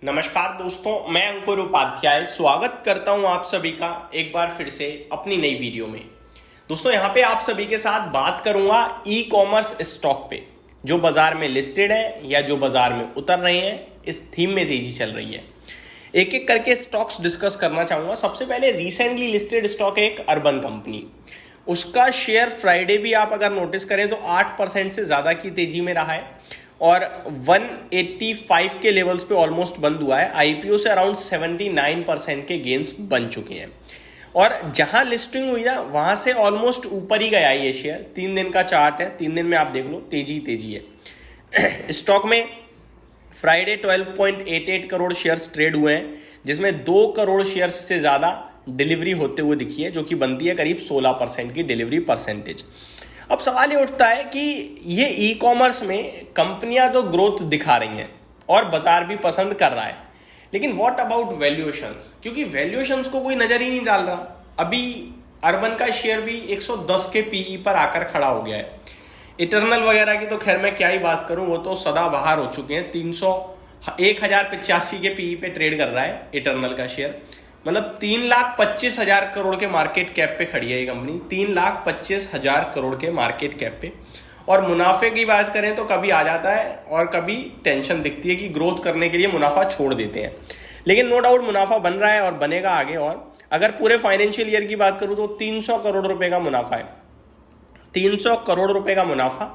नमस्कार दोस्तों, मैं अंकुर उपाध्याय स्वागत करता हूं आप सभी का एक बार फिर से अपनी नई वीडियो में। दोस्तों यहां पे आप सभी के साथ बात करूंगा ई कॉमर्स स्टॉक पे जो बाजार में लिस्टेड है या जो बाजार में उतर रहे हैं। इस थीम में तेजी चल रही है। एक एक करके स्टॉक्स डिस्कस करना चाहूंगा। सबसे पहले रिसेंटली लिस्टेड स्टॉक है एक अर्बन कंपनी। उसका शेयर फ्राइडे भी आप अगर नोटिस करें तो 8% से ज़्यादा की तेजी में रहा है और 185 के लेवल्स पे ऑलमोस्ट बंद हुआ है। आईपीओ से अराउंड 79% के गेन्स बन चुके हैं और जहां लिस्टिंग हुई ना वहां से ऑलमोस्ट ऊपर ही गया ये शेयर। 3 दिन का चार्ट है, 3 दिन में आप देख लो तेजी तेजी है। स्टॉक में फ्राइडे 12.88 करोड़ शेयर्स ट्रेड हुए हैं, जिसमें 2 करोड़ शेयर्स से ज़्यादा डिलीवरी होते हुए दिखी है, जो कि बनती है करीब 16% की डिलीवरी परसेंटेज। अब सवाल ये उठता है कि ये ई कॉमर्स में कंपनियां तो ग्रोथ दिखा रही हैं और बाजार भी पसंद कर रहा है, लेकिन व्हाट अबाउट वैल्यूएशंस? क्योंकि वैल्यूएशंस को कोई नज़र ही नहीं डाल रहा। अभी अर्बन का शेयर भी 110 के पीई पर आकर खड़ा हो गया है। इटर्नल वगैरह की तो खैर मैं क्या ही बात करूं, वो तो सदाबहार हो चुके हैं। 1085 के पीई पे ट्रेड कर रहा है इटर्नल का शेयर। मतलब 3,25,000 करोड़ के मार्केट कैप पे खड़ी है ये कंपनी। 3,25,000 करोड़ के मार्केट कैप पे। और मुनाफे की बात करें तो कभी आ जाता है और कभी टेंशन दिखती है कि ग्रोथ करने के लिए मुनाफा छोड़ देते हैं, लेकिन नो डाउट मुनाफा बन रहा है और बनेगा आगे। और अगर पूरे फाइनेंशियल ईयर की बात करूं तो 300 करोड़ रुपए का मुनाफा है। 300 करोड़ रुपए का मुनाफा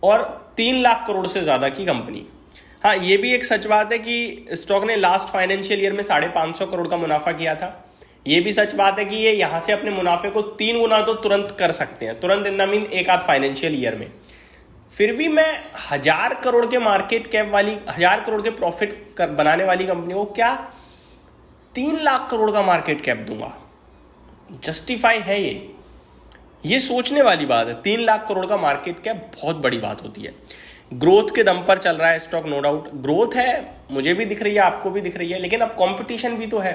और 3 लाख करोड़ से ज्यादा की कंपनी। हाँ, ये भी एक सच बात है कि स्टॉक ने लास्ट फाइनेंशियल ईयर में 550 करोड़ का मुनाफा किया था। ये भी सच बात है कि ये यहाँ से अपने मुनाफे को 3 गुना तो तुरंत कर सकते हैं, तुरंत इन मीन एक आध फाइनेंशियल ईयर में। फिर भी मैं 1000 करोड़ के मार्केट कैप वाली, 1000 करोड़ के प्रॉफिट बनाने वाली कंपनी को क्या 3 लाख करोड़ का मार्केट कैप दूंगा? जस्टिफाई है ये सोचने वाली बात है। 3 लाख करोड़ का मार्केट कैप बहुत बड़ी बात होती है। ग्रोथ के दम पर चल रहा है स्टॉक, नो डाउट ग्रोथ है, मुझे भी दिख रही है, आपको भी दिख रही है, लेकिन अब कंपटीशन भी तो है।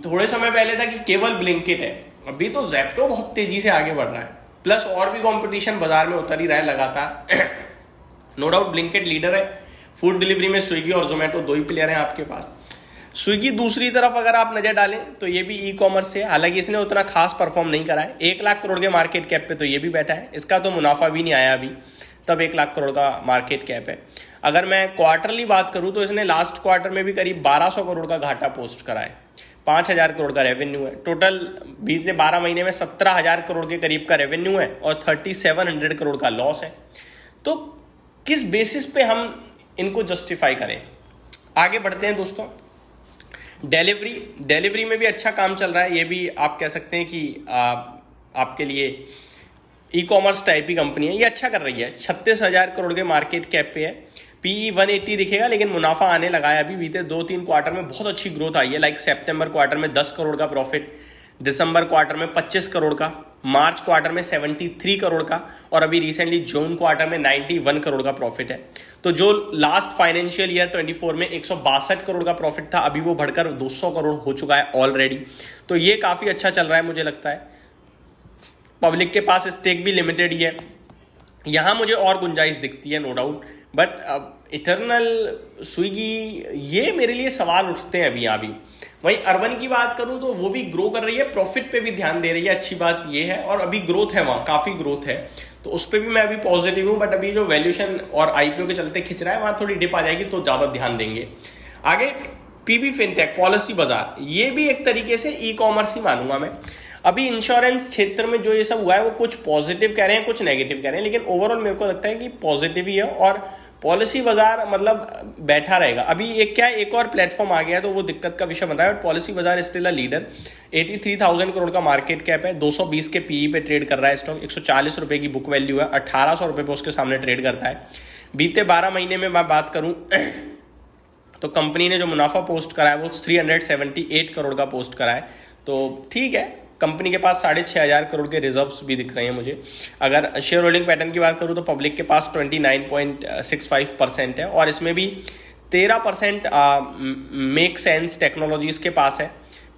थोड़े समय पहले था कि केवल ब्लिंकिट है, अभी तो ज़ेप्टो बहुत तेजी से आगे बढ़ रहा है, प्लस और भी कंपटीशन बाजार में उतर ही रहा है लगातार। नो डाउट ब्लिंकिट लीडर है। फूड डिलीवरी में स्विगी और जोमेटो 2 ही प्लेयर हैं आपके पास। स्विगी दूसरी तरफ अगर आप नजर डालें तो ये भी ई कॉमर्स से, हालांकि इसने उतना खास परफॉर्म नहीं करा है। 1 लाख करोड़ के मार्केट कैप पे तो ये भी बैठा है, इसका तो मुनाफा भी नहीं आया अभी, तब 1 लाख करोड़ का मार्केट कैप है। अगर मैं क्वार्टरली बात करूं तो इसने लास्ट क्वार्टर में भी करीब 1200 करोड़ का घाटा पोस्ट करा है। 5000 करोड़ का रेवेन्यू है। टोटल बीते 12 महीने में 17,000 करोड़ के करीब का रेवेन्यू है और 3700 करोड़ का लॉस है। तो किस बेसिस पे हम इनको जस्टिफाई करें? आगे बढ़ते हैं दोस्तों। डिलीवरी में भी अच्छा काम चल रहा है। ये भी आप कह सकते हैं कि आपके लिए ई कॉमर्स टाइप की कंपनी है, ये अच्छा कर रही है। 36,000 करोड़ के मार्केट कैप पे है। पीई 180 दिखेगा, लेकिन मुनाफा आने लगा है। अभी बीते 2-3 क्वार्टर में बहुत अच्छी ग्रोथ आई है। लाइक सितंबर क्वार्टर में 10 करोड़ का प्रॉफिट, दिसंबर क्वार्टर में 25 करोड़ का, मार्च क्वार्टर में 73 करोड़ का और अभी रिसेंटली जून क्वार्टर में 91 करोड़ का प्रॉफिट है। तो जो लास्ट फाइनेंशियल ईयर 24 में 162 करोड़ का प्रॉफिट था, अभी वो बढ़कर 200 करोड़ हो चुका है ऑलरेडी। तो ये काफ़ी अच्छा चल रहा है मुझे लगता है। पब्लिक के पास स्टेक भी लिमिटेड ही है, यहाँ मुझे और गुंजाइश दिखती है no doubt. But Eternal, Swiggy, ये मेरे लिए सवाल उठते हैं अभी। वहीं अर्बन की बात करूं तो वो भी ग्रो कर रही है, प्रॉफिट पे भी ध्यान दे रही है, अच्छी बात ये है। और अभी ग्रोथ है, वहाँ काफ़ी ग्रोथ है, तो उस पर भी मैं अभी पॉजिटिव हूँ। बट अभी जो वैल्यूएशन और आईपीओ के चलते खिंच रहा है, वहाँ थोड़ी डिप आ जाएगी तो ज़्यादा ध्यान देंगे। आगे पीबी फिनटेक, पॉलिसी बाजार, ये भी एक तरीके से ई कॉमर्स ही मानूंगा मैं। अभी इंश्योरेंस क्षेत्र में जो ये सब हुआ है वो कुछ पॉजिटिव कह रहे हैं, कुछ नेगेटिव कह रहे हैं, लेकिन ओवरऑल मेरे को लगता है कि पॉजिटिव ही है। और पॉलिसी बाजार मतलब बैठा रहेगा। अभी एक और प्लेटफॉर्म आ गया है तो वो दिक्कत का विषय बन रहा है। बट पॉलिसी बाजार स्टिल अ लीडर। 83,000 करोड़ का मार्केट कैप है, 220 के पीई पे ट्रेड कर रहा है स्टॉक, 140 रुपये की बुक वैल्यू है, 1800 रुपये पे उसके सामने ट्रेड करता है। बीते 12 महीने में मैं बात करूँ तो कंपनी ने जो मुनाफा पोस्ट करा है वो 378 करोड़ का पोस्ट करा है। तो ठीक है, कंपनी के पास 6,500 करोड़ के रिजर्व्स भी दिख रहे हैं मुझे। अगर शेयर होल्डिंग पैटर्न की बात करूं तो पब्लिक के पास 29.65% है और इसमें भी 13% मेक सेंस टेक्नोलॉजीज के पास है,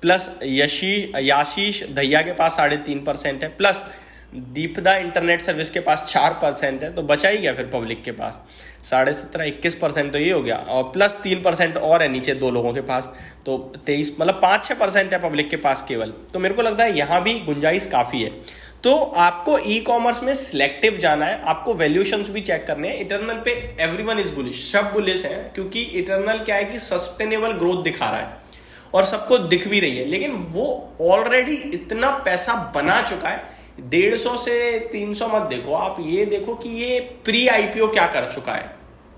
प्लस याशीष दहिया के पास 3.5% है, प्लस दीपदा इंटरनेट सर्विस के पास 4% है, तो बचा ही गया फिर पब्लिक के पास 17.5-21%, तो ये हो गया। और प्लस 3% और है नीचे दो लोगों के पास, तो 23 मतलब 5-6% है पब्लिक के पास केवल। तो मेरे को लगता है यहाँ भी गुंजाइश काफ़ी है। तो आपको ई कॉमर्स में सिलेक्टिव जाना है, आपको वैल्यूएशंस भी चेक करने हैं। इटर्नल पे एवरीवन इज बुलिश, सब बुलिश है, क्योंकि इटर्नल क्या है कि सस्टेनेबल ग्रोथ दिखा रहा है और सबको दिख भी रही है। लेकिन वो ऑलरेडी इतना पैसा बना चुका है, 150 से 300 मत देखो आप, ये देखो कि ये प्री आईपीओ क्या कर चुका है।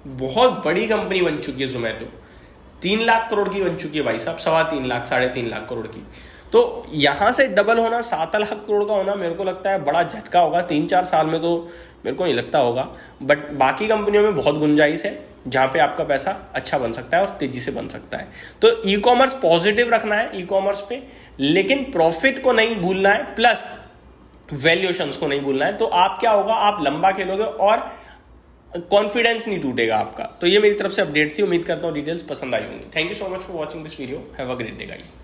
बहुत बड़ी कंपनी बन चुकी है जोमेटो, 3 लाख करोड़ की बन चुकी है भाई साहब, 3.25 लाख 3.5 लाख करोड़ की। तो यहां से डबल होना, 7 लाख करोड़ का होना, मेरे को लगता है बड़ा झटका होगा। 3-4 साल में तो मेरे को नहीं लगता होगा, बट बाकी कंपनियों में बहुत गुंजाइश है जहां पे आपका पैसा अच्छा बन सकता है और तेजी से बन सकता है। तो ई कॉमर्स पॉजिटिव रखना है ई कॉमर्स पे, लेकिन प्रॉफिट को नहीं भूलना है, प्लस वैल्यूएशंस को नहीं भूलना है। तो आप क्या होगा, आप लंबा खेलोगे और कॉन्फिडेंस नहीं टूटेगा आपका। तो ये मेरी तरफ से अपडेट थी, उम्मीद करता हूँ डिटेल्स पसंद आई होंगी। Thank you so much for watching this video, have a great day guys.